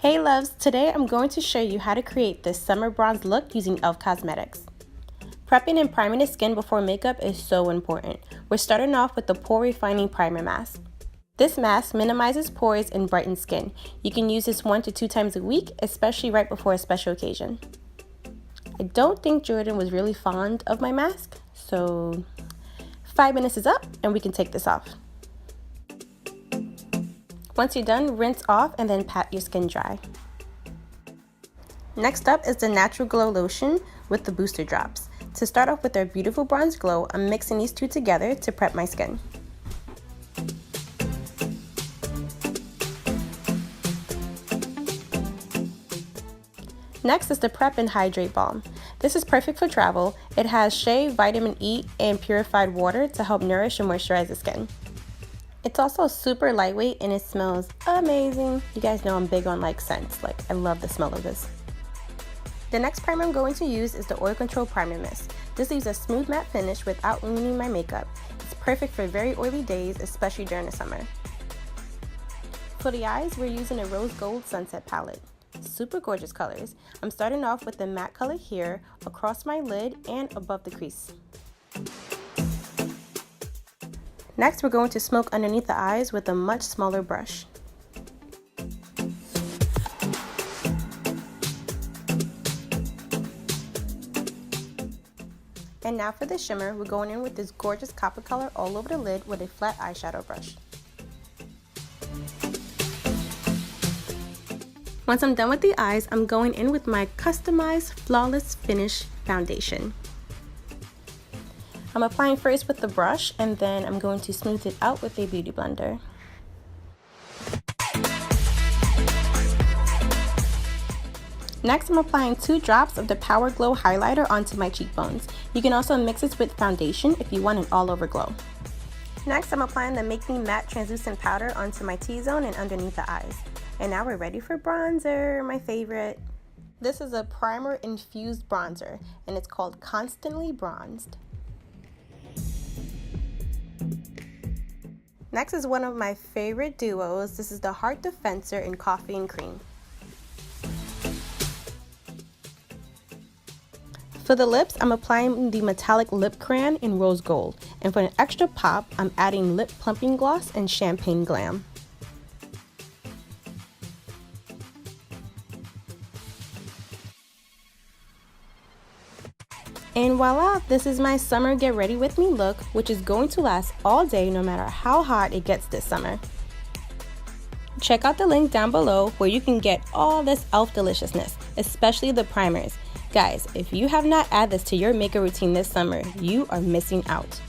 Hey loves, today I'm going to show you how to create this summer bronze look using e.l.f. Cosmetics. Prepping and priming the skin before makeup is so important. We're starting off with the Pore Refining Primer Mask. This mask minimizes pores and brightens skin. You can use this 1 to 2 times a week, especially right before a special occasion. I don't think Jordan was really fond of my mask, so 5 minutes is up and we can take this off. Once you're done, rinse off and then pat your skin dry. Next up is the Natural Glow Lotion with the booster drops. To start off with our beautiful bronze glow, I'm mixing these two together to prep my skin. Next is the Prep and Hydrate Balm. This is perfect for travel. It has shea, vitamin E, and purified water to help nourish and moisturize the skin. It's also super lightweight and it smells amazing. You guys know I'm big on scents. I love the smell of this. The next primer I'm going to use is the Oil Control Primer Mist. This leaves a smooth matte finish without ruining my makeup. It's perfect for very oily days, especially during the summer. For the eyes, we're using a Rose Gold Sunset palette. Super gorgeous colors. I'm starting off with the matte color here, across my lid and above the crease. Next, we're going to smoke underneath the eyes with a much smaller brush. And now for the shimmer, we're going in with this gorgeous copper color all over the lid with a flat eyeshadow brush. Once I'm done with the eyes, I'm going in with my customized Flawless Finish foundation. I'm applying first with the brush and then I'm going to smooth it out with a beauty blender. Next, I'm applying 2 drops of the Power Glow highlighter onto my cheekbones. You can also mix this with foundation if you want an all-over glow. Next, I'm applying the Make Me Matte translucent powder onto my T-zone and underneath the eyes. And now we're ready for bronzer, my favorite. This is a primer infused bronzer and it's called Constantly Bronzed. Next is one of my favorite duos. This is the Heart Defensor in Coffee and Cream. For the lips, I'm applying the metallic lip crayon in Rose Gold. And for an extra pop, I'm adding lip plumping gloss in Champagne Glam. And voila, this is my summer get ready with me look, which is going to last all day no matter how hot it gets this summer. Check out the link down below where you can get all this e.l.f. deliciousness, especially the primers. Guys, if you have not added this to your makeup routine this summer, you are missing out.